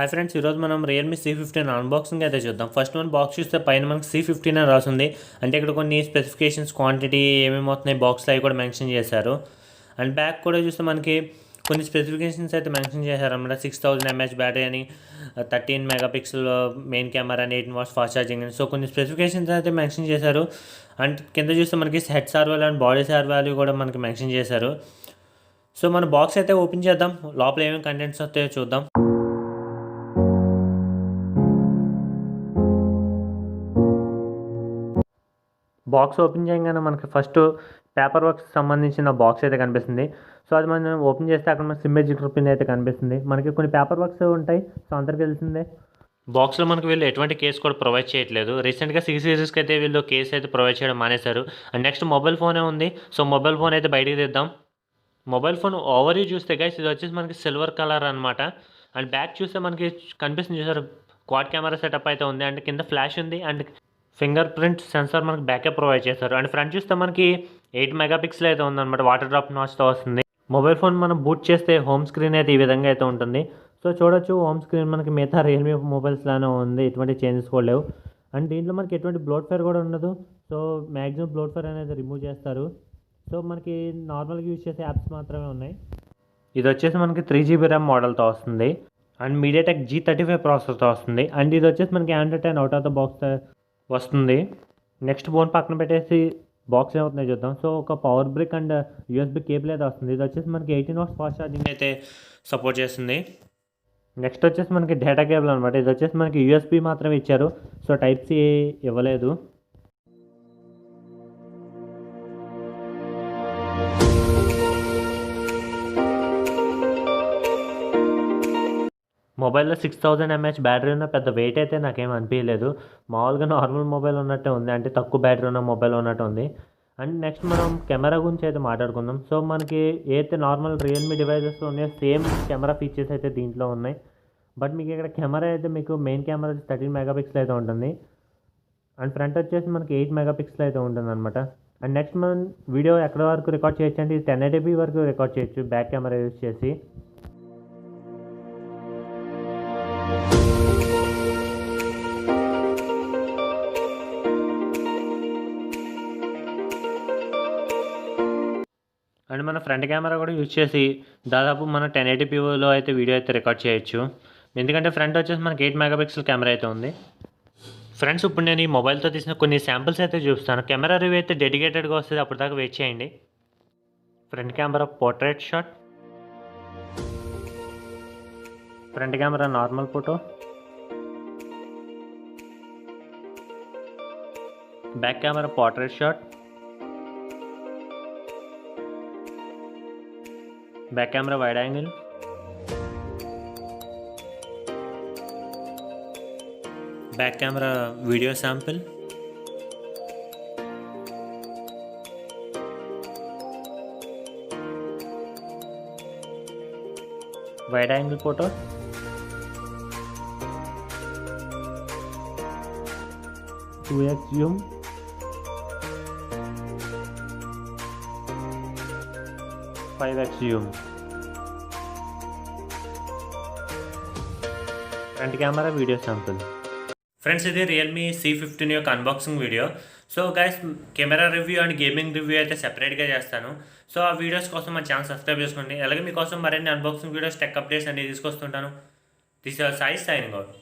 Hi friends, ఈరోజు మనం Realme c15 unboxing అయితే చూద్దాం. ఫస్ట్ మనం బాక్స్ చూస్తే పైన మనకి c15 అని రాసింది. అంటే ఇక్కడ కొన్ని స్పెసిఫికేషన్స్, క్వాంటిటీ ఏమేమి వస్తున్నాయి బాక్స్లో అవి కూడా మెన్షన్ చేశారు. అండ్ బ్యాక్ కూడా చూస్తే మనకి కొన్ని స్పెసిఫికేషన్స్ అయితే మెన్షన్ చేశారు అన్నమాట. 6000 mAh బ్యాటరీ అని, 13 మెగాపిక్సెల్ మెయిన్ కెమెరా అని, 18 వాట్స్ ఫాస్ట్ ఛార్జింగ్ అని. సో కొన్ని స్పెసిఫికేషన్స్ అయితే మెన్షన్ చేశారు. అండ్ కింద చూస్తే మనకి head sir value and body sir value కూడా మనకి మెన్షన్ చేశారు. సో మన బాక్స్ అయితే ఓపెన్ చేద్దాం, లోపల ఏమేమి కంటెంట్స్ వస్తాయో చూద్దాం. బాక్స్ ఓపెన్ చేయగానే మనకి ఫస్ట్ పేపర్ వర్క్స్ సంబంధించిన బాక్స్ అయితే కనిపిస్తుంది. సో అది మనం ఓపెన్ చేస్తే అక్కడ మనకి సిమ్ ఎగ్జిట్ పిన్ అయితే కనిపిస్తుంది. మనకి కొన్ని పేపర్ వర్క్స్ ఉంటాయి, సో అందరికీ తెలిసిందే. బాక్స్లో మనకి వీళ్ళు ఎటువంటి కేసు కూడా ప్రొవైడ్ చేయట్లేదు. రీసెంట్గా 6 సిరీస్కి అయితే వీళ్ళు కేసు అయితే ప్రొవైడ్ చేయడం మానేశారు. అండ్ నెక్స్ట్ మొబైల్ ఫోనే ఉంది. సో మొబైల్ ఫోన్ అయితే బయటికి తీద్దాం. మొబైల్ ఫోన్ ఓవర్ వ్యూ చూస్తే గైస్ ఇది వచ్చేసి మనకి సిల్వర్ కలర్ అనమాట. అండ్ బ్యాక్ చూస్తే మనకి కనిపిస్తుంది, చూసారు, క్వాడ్ కెమెరా సెటప్ అయితే ఉంది. అండ్ కింద ఫ్లాష్ ఉంది. అండ్ ఫింగర్ ప్రింట్ సెన్సార్ మనకి బ్యాకప్ ప్రొవైడ్ చేశారు. అండ్ ఫ్రంట్ చూస్తే మనకి 8 మెగాపిక్సెల్ అయితే ఉందన్నమాట. వాటర్ డ్రాప్ నాచ్తో వస్తుంది. మొబైల్ ఫోన్ మనం బూట్ చేస్తే హోమ్ స్క్రీన్ అయితే ఈ విధంగా అయితే ఉంటుంది. సో చూడొచ్చు, హోమ్ స్క్రీన్ మనకి మిగతా రియల్మీ మొబైల్స్ లానే ఉంది, ఎటువంటి చేంజెస్ కూడా లేవు. అండ్ దీంట్లో మనకి ఎటువంటి బ్లోట్ ఫైర్ కూడా ఉండదు. సో మ్యాక్సిమం బ్లోట్ ఫైర్ అనేది రిమూవ్ చేస్తారు. సో మనకి నార్మల్గా యూజ్ చేసే యాప్స్ మాత్రమే ఉన్నాయి. ఇది వచ్చేసి మనకి 3GB ర్యామ్ మోడల్తో వస్తుంది. అండ్ మీడియాటెక్ G35 ప్రాసెసర్తో వస్తుంది. అండ్ ఇది వచ్చేసి మనకి Android 10 out of the box వస్తుంది. నెక్స్ట్ ఫోన్ పక్కన పెట్టేసి బాక్స్ ఏమవుతుందో చూద్దాం. సో ఒక power brick and USB cable అయితే వస్తుంది. ఇది వచ్చేసి మనకి 18 వాట్స్ ఫాస్ట్ ఛార్జింగ్ అయితే సపోర్ట్ చేస్తుంది. నెక్స్ట్ వచ్చేసి మనకి డేటా కేబుల్ అనమాట. ఇది వచ్చేసి మనకి USB మాత్రమే ఇచ్చారు. సో టైప్ సి ఇవ్వలేదు. మొబైల్లో 6000 mAh బ్యాటరీ ఉన్న పెద్ద వెయిట్ అయితే నాకేం అనిపించలేదు. మామూలుగా నార్మల్ మొబైల్ ఉన్నట్టే ఉంది, అంటే తక్కువ బ్యాటరీ ఉన్న మొబైల్ ఉన్నట్టు ఉంది. అండ్ నెక్స్ట్ మనం కెమెరా గురించి అయితే మాట్లాడుకుందాం. సో మనకి ఏదైతే నార్మల్ రియల్మీ డివైజెస్లో ఉన్నాయో సేమ్ కెమెరా ఫీచర్స్ అయితే దీంట్లో ఉన్నాయి. బట్ మీకు ఇక్కడ కెమెరా అయితే మీకు మెయిన్ కెమెరా 13 మెగాపిక్సెల్ అయితే ఉంటుంది. అండ్ ఫ్రంట్ వచ్చేసి మనకి 8 మెగాపిక్సెల్ అయితే ఉంటుంది అనమాట. అండ్ నెక్స్ట్ మనం వీడియో ఎక్కడ వరకు రికార్డ్ చేయొచ్చు అంటే 1080p వరకు రికార్డ్ చేయొచ్చు బ్యాక్ కెమెరా యూజ్ చేసి. అండ్ మన ఫ్రంట్ కెమెరా కూడా యూజ్ చేసి దాదాపు మన 1080pలో అయితే వీడియో అయితే రికార్డ్ చేయొచ్చు. ఎందుకంటే ఫ్రంట్ వచ్చేసి మనకి 8 మెగాపిక్సెల్ కెమెరా అయితే ఉంది. ఫ్రెండ్స్, ఇప్పుడు నేను ఈ మొబైల్తో తీసిన కొన్ని శాంపిల్స్ అయితే చూపిస్తాను. కెమెరా రివ్యూ అయితే డెడికేటెడ్గా వస్తుంది, అప్పుడు దాకా వెయిట్ చేయండి. Front camera portrait shot, front camera normal photo, back camera portrait shot, back camera wide angle, back camera video sample, wide angle photo, two X zoom, 5x zoom, front camera video sample. Friends, ఇది Realme c15 యొక్క unboxing video. So guys, camera review and gaming review అయితే సెపరేట్గా చేస్తాను. So ఆ videos కోసం మా channel subscribe చేసుకోండి. అలాగే మీకోసం మరిన్ని అన్బాక్సింగ్ వీడియోస్, టెక్ అప్డేట్స్ అన్ని తీసుకొస్తుంటాను. This R Sai signing out.